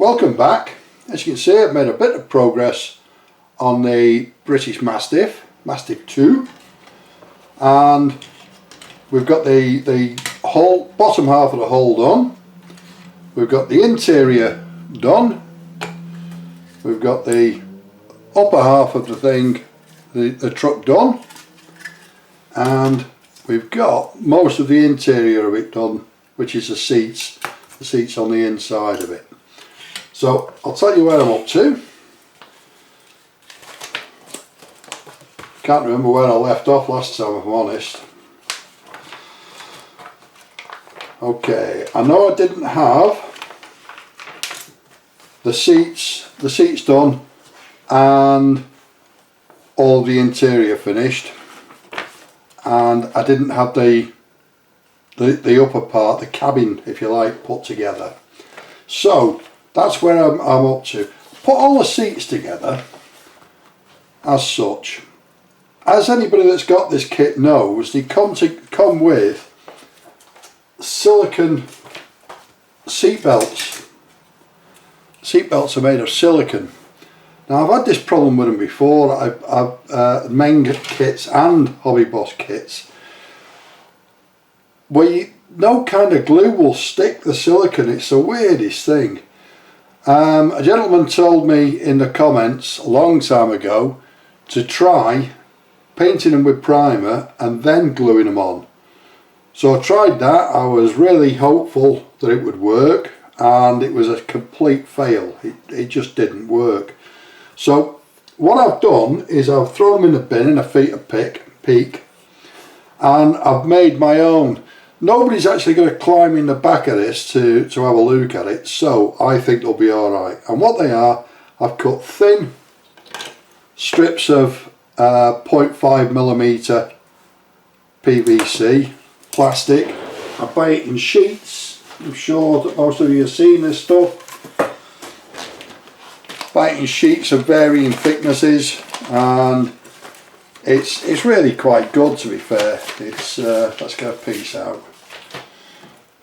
Welcome back. As you can see, I've made a bit of progress on the British Mastiff 2, and we've got the whole bottom half of the hull done. We've got the interior done. We've got the upper half of the thing, the truck done, and we've got most of the interior of it done, which is the seats on the inside of it. So I'll tell you where I'm up to. Can't remember where I left off last time, if I'm honest. Okay, I know I didn't have the seats done and all the interior finished, and I didn't have the upper part, the cabin if you like, put together. So that's where I'm up to. Put all the seats together as such. As anybody that's got this kit knows, they come with silicone seat belts. Seat belts are made of silicone. Now I've had this problem with them before. I've Meng kits and Hobby Boss kits where no kind of glue will stick the silicone. It's the weirdest thing. A gentleman told me in the comments a long time ago to try painting them with primer and then gluing them on. So I tried that. I was really hopeful that it would work, and it was a complete fail. It just didn't work. So what I've done is I've thrown them in the bin in a feet of peak, and I've made my own. Nobody's actually going to climb in the back of this to have a look at it, so I think they'll be alright. And what they are, I've cut thin strips of 0.5mm PVC plastic. I buy it in sheets. I'm sure that most of you have seen this stuff. Buy it in sheets of varying thicknesses, and it's really quite good, to be fair. It's let's get a piece out.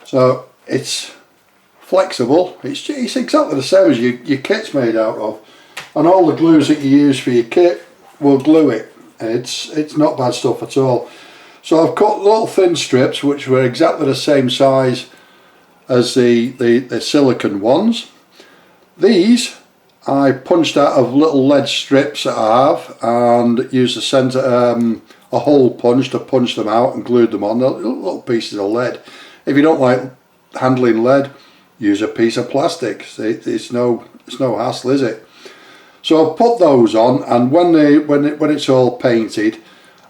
So it's flexible. It's exactly the same as your kit's made out of, and all the glues that you use for your kit will glue it. It's not bad stuff at all. So I've cut little thin strips which were exactly the same size as the silicone ones. These I punched out of little lead strips that I have, and used a centre a hole punch to punch them out and glued them on. They're little pieces of lead. If you don't like handling lead, use a piece of plastic. It's no hassle, is it? So I've put those on, and when it's all painted,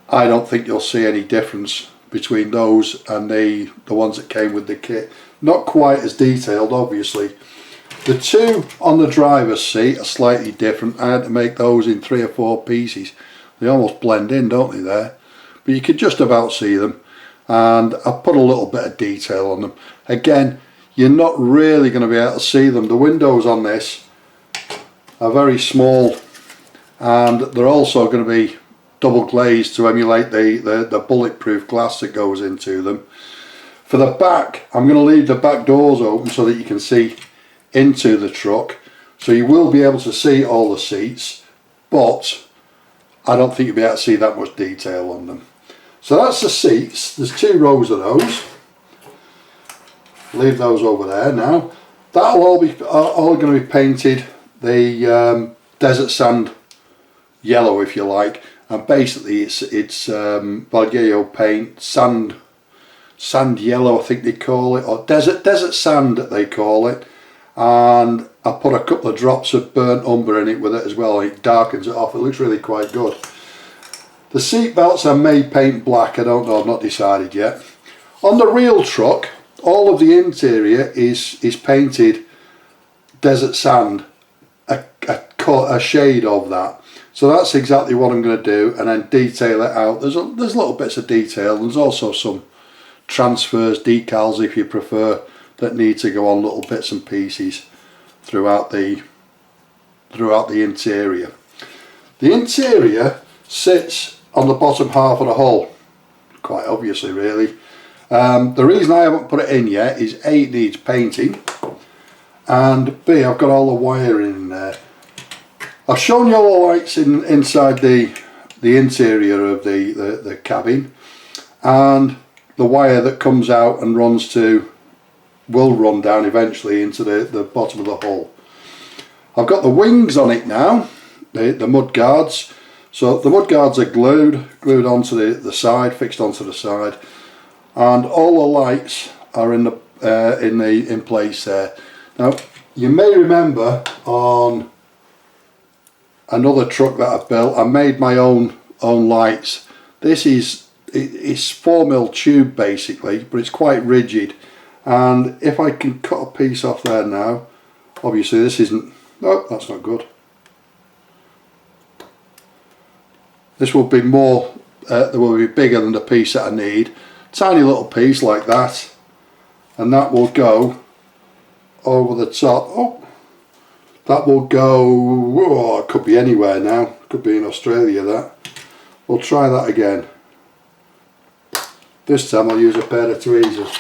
I don't think you'll see any difference between those and the ones that came with the kit. Not quite as detailed, obviously. The two on the driver's seat are slightly different. I had to make those in 3 or 4 pieces. They almost blend in, don't they, there? But you could just about see them. And I've put a little bit of detail on them. Again, you're not really going to be able to see them. The windows on this are very small, and they're also going to be double glazed to emulate the bulletproof glass that goes into them. For the back, I'm going to leave the back doors open so that you can see into the truck, so you will be able to see all the seats, but I don't think you'll be able to see that much detail on them. So that's the seats. There's 2 rows of those. Leave those over there now. That'll all going to be painted the desert sand yellow, if you like, and basically it's Vallejo paint, sand yellow I think they call it, or desert sand they call it. And I put a couple of drops of burnt umber in it with it as well, and it darkens it off. It looks really quite good. The seat belts I may paint black. I don't know, I've not decided yet. On the real truck, all of the interior is painted desert sand, a shade of that. So that's exactly what I'm going to do, and then detail it out. There's little bits of detail. There's also some transfers, decals if you prefer, that need to go on little bits and pieces throughout the interior. The interior sits on the bottom half of the hull, quite obviously really. The reason I haven't put it in yet is A, it needs painting, and B, I've got all the wiring in there. I've shown you all the lights inside the interior of the cabin, and the wire that comes out and will run down eventually into the bottom of the hull. I've got the wings on it now, the mud guards. So the mud guards are glued onto the side, fixed onto the side, and all the lights are in place there. Now you may remember on another truck that I've built, I made my own lights. This is 4mm tube basically, but it's quite rigid. And if I can cut a piece off there now, obviously this isn't. No, that's not good. This will be more. There will be bigger than the piece that I need. Tiny little piece like that, and that will go over the top. Oh, that will go. Oh, it could be anywhere now. Could be in Australia. That. We'll try that again. This time I'll use a pair of tweezers,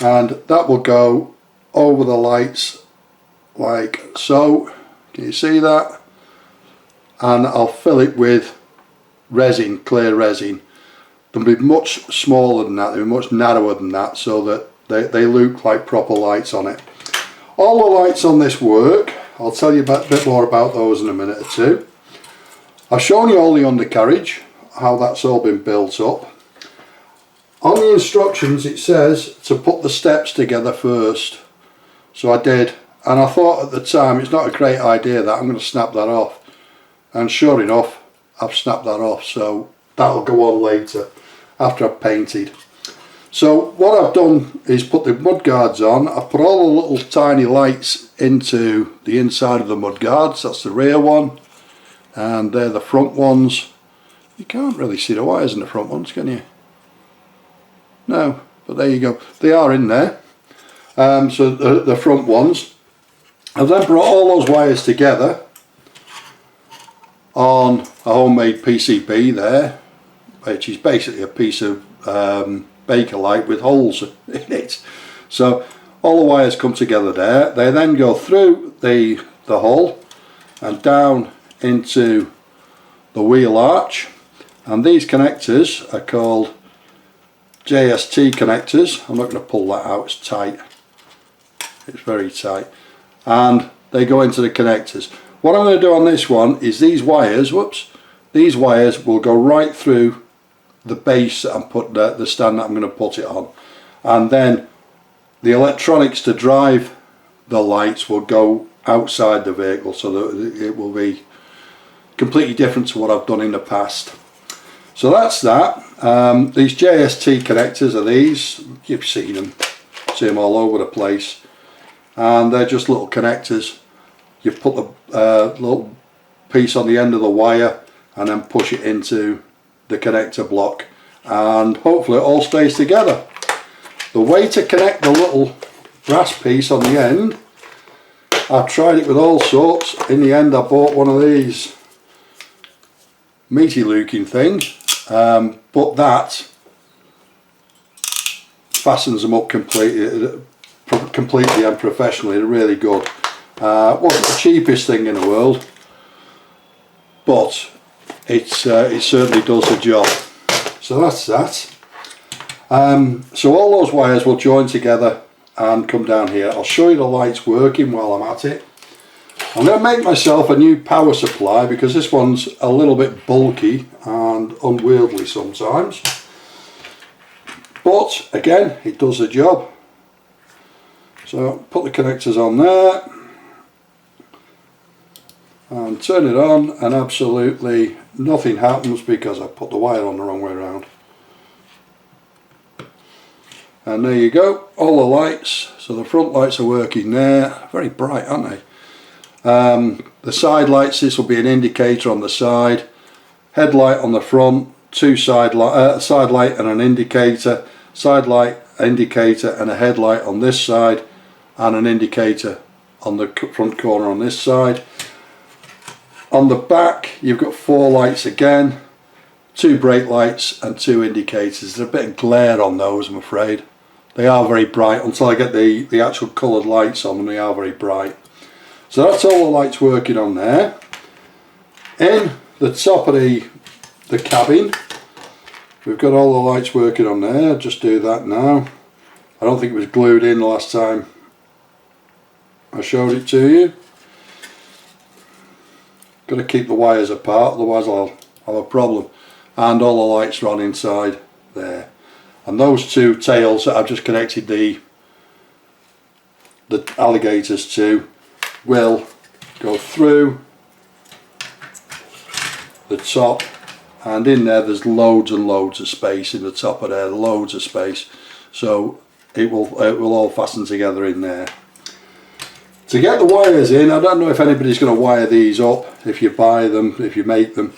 and that will go over the lights like so. Can you see that? And I'll fill it with resin, clear resin. They'll be much smaller than that, they'll be much narrower than that, so that they look like proper lights on it. All the lights on this work. I'll tell you a bit more about those in a minute or two. I've shown you all the undercarriage, how that's all been built up. On the instructions it says to put the steps together first, so I did, and I thought at the time it's not a great idea that I'm going to snap that off. And sure enough, I've snapped that off, so that'll go on later after I've painted. So what I've done is put the mud guards on. I've put all the little tiny lights into the inside of the mud guards. That's the rear one, and they're the front ones. You can't really see the wires in the front ones, can you? No, but there you go. They are in there. So the front ones. I've then brought all those wires together on a homemade PCB there, which is basically a piece of Bakelite with holes in it. So all the wires come together there. They then go through the hull and down into the wheel arch, and these connectors are called JST connectors. I'm not going to pull that out, it's tight. It's very tight. And they go into the connectors. What I'm going to do on this one is these wires, these wires will go right through the base that I'm putting, the stand that I'm going to put it on, and then the electronics to drive the lights will go outside the vehicle, so that it will be completely different to what I've done in the past. So that's that. These JST connectors are these. You've seen them, see them all over the place, and they're just little connectors. You put the little piece on the end of the wire and then push it into the connector block, and hopefully it all stays together. The way to connect the little brass piece on the end, I've tried it with all sorts. In the end I bought one of these meaty looking things, but that fastens them up completely and professionally. They're really good. Wasn't the cheapest thing in the world, but it certainly does the job. So that's that. So all those wires will join together and come down here. I'll show you the lights working while I'm at it. I'm going to make myself a new power supply because this one's a little bit bulky and unwieldy sometimes, but again it does the job. So put the connectors on there and turn it on, and absolutely nothing happens because I put the wire on the wrong way around. And there you go, all the lights. So the front lights are working there, very bright, aren't they? The side lights, this will be an indicator on the side, headlight on the front, two side light and an indicator, side light, indicator and a headlight on this side, and an indicator on the front corner on this side. On the back you've got 4 lights again, 2 brake lights and 2 indicators. There's a bit of glare on those, I'm afraid. They are very bright until I get the actual coloured lights on them. They are very bright. So that's all the lights working on there. In the top of the cabin, we've got all the lights working on there. I'll just do that now. I don't think it was glued in the last time I showed it to you. Got to keep the wires apart, otherwise I'll have a problem. And all the lights are on inside there. And those two tails that I've just connected the alligators to will go through the top, and in there's loads and loads of space in the top of there, loads of space. So it will all fasten together in there. To get the wires in, I don't know if anybody's going to wire these up if you buy them, if you make them.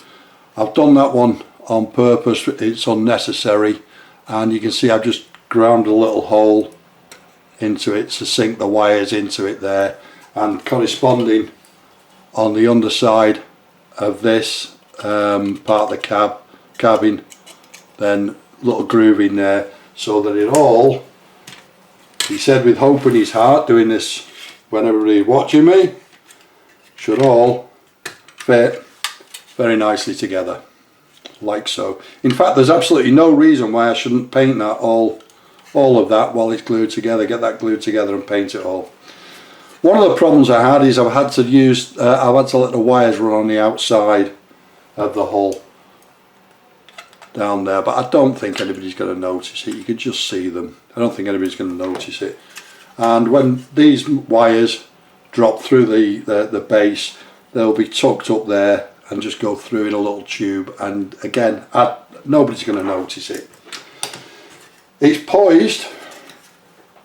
I've done that one on purpose, it's unnecessary, and you can see I've just ground a little hole into it to sink the wires into it there, and corresponding on the underside of this part of the cabin, then little groove in there, so that it all, he said with hope in his heart, doing this when everybody's watching me, should all fit very nicely together, like so. In fact, there's absolutely no reason why I shouldn't paint that all of that while it's glued together. Get that glued together and paint it all. One of the problems I had is I've had to let the wires run on the outside of the hull down there, but I don't think anybody's going to notice it. You can just see them. I don't think anybody's going to notice it. And when these wires drop through the base, they'll be tucked up there and just go through in a little tube, and again nobody's going to notice it. It's poised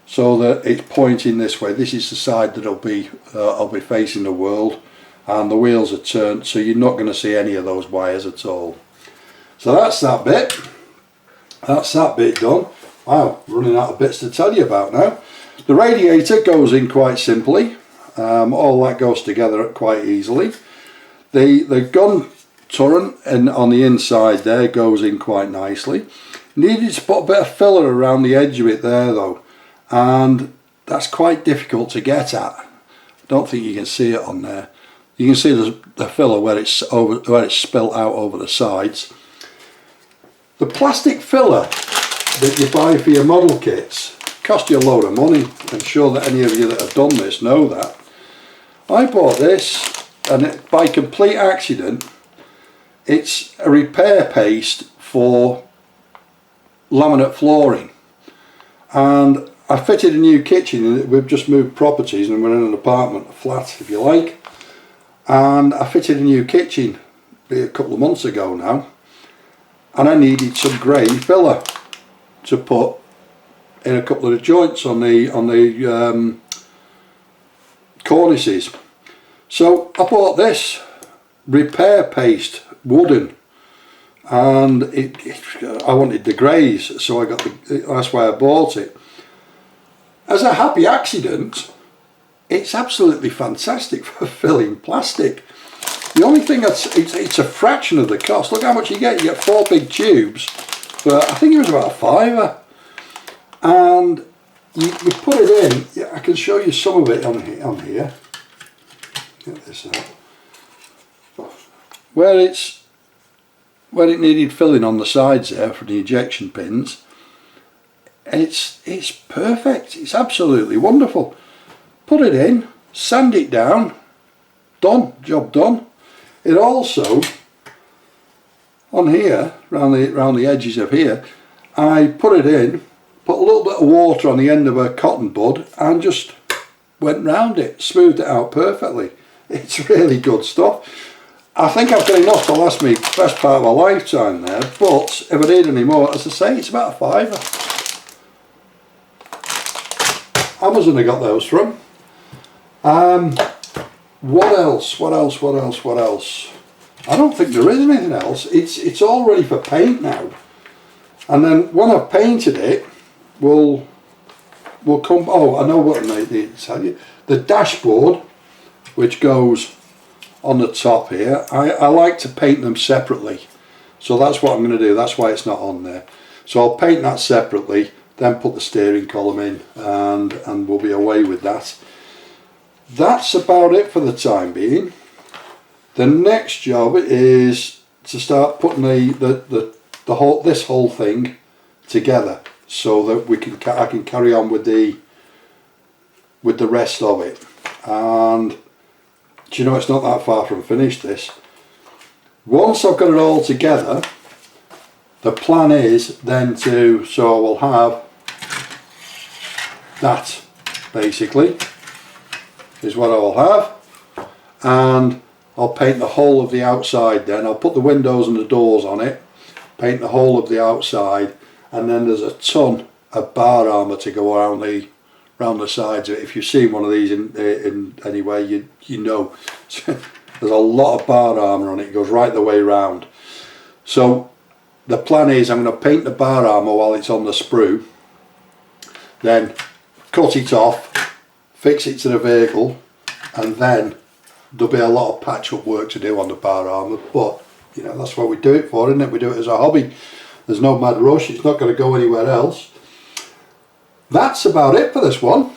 so that it's pointing this way. This is the side that I'll be facing the world, and the wheels are turned, so you're not going to see any of those wires at all. So that's that bit. That's that bit done. Wow, running out of bits to tell you about now. The radiator goes in quite simply. All that goes together quite easily. The gun turret on the inside there goes in quite nicely. Needed to put a bit of filler around the edge of it there though, and that's quite difficult to get at. I don't think you can see it on there. You can see the filler where it's spilt out over the sides. The plastic filler that you buy for your model kits cost you a load of money. I'm sure that any of you that have done this know that. I bought this, and by complete accident, it's a repair paste for laminate flooring, and I fitted a new kitchen. We've just moved properties and we're in an apartment, a flat if you like, and I fitted a new kitchen a couple of months ago now, and I needed some grey filler to put in a couple of the joints on the cornices. So I bought this repair paste, wooden, and I wanted the greys, so that's why I bought it. As a happy accident, it's absolutely fantastic for filling plastic. The only thing it's a fraction of the cost. Look how much you get. You get 4 big tubes, but I think it was about a £5. And you put it in. Yeah, I can show you some of it on here. Get this out. Where it needed filling on the sides there for the ejection pins, it's perfect. It's absolutely wonderful. Put it in, sand it down, done, job done. It also, on here, round the edges of here, I put it in, put a little bit of water on the end of a cotton bud and just went round it, smoothed it out perfectly. It's really good stuff. I think I've got enough to last me the best part of my lifetime there, but if I need any more, as I say, it's about a £5. Amazon I got those from. What else? I don't think there is anything else. It's all ready for paint now. And then when I've painted it, we'll come, oh, I know what I need to tell you. The dashboard, which goes on the top here, I like to paint them separately, so that's what I'm going to do. That's why it's not on there. So I'll paint that separately, then put the steering column in, and we'll be away with that. That's about it for the time being. The next job is to start putting this whole thing together, so that I can carry on with the rest of it. And do you know, it's not that far from finished, this. Once I've got it all together, the plan is then so I will have that, basically, is what I will have. And I'll paint the whole of the outside then. I'll put the windows and the doors on it, paint the whole of the outside, and then there's a ton of bar armour to go around the sides of it. If you've seen one of these in anywhere, you know there's a lot of bar armour on it. It goes right the way round. So the plan is I'm going to paint the bar armour while it's on the sprue, then cut it off, fix it to the vehicle, and then there'll be a lot of patch-up work to do on the bar armour. But you know, that's what we do it for, isn't it? We do it as a hobby. There's no mad rush. It's not going to go anywhere else. That's about it for this one.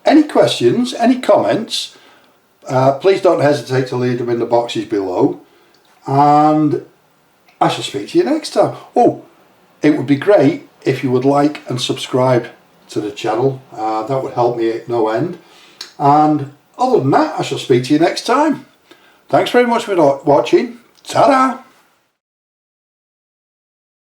Any questions, any comments, please don't hesitate to leave them in the boxes below, and I shall speak to you next time. Oh, it would be great if you would like and subscribe to the channel. That would help me at no end. And other than that, I shall speak to you next time. Thanks very much for watching. Ta-da!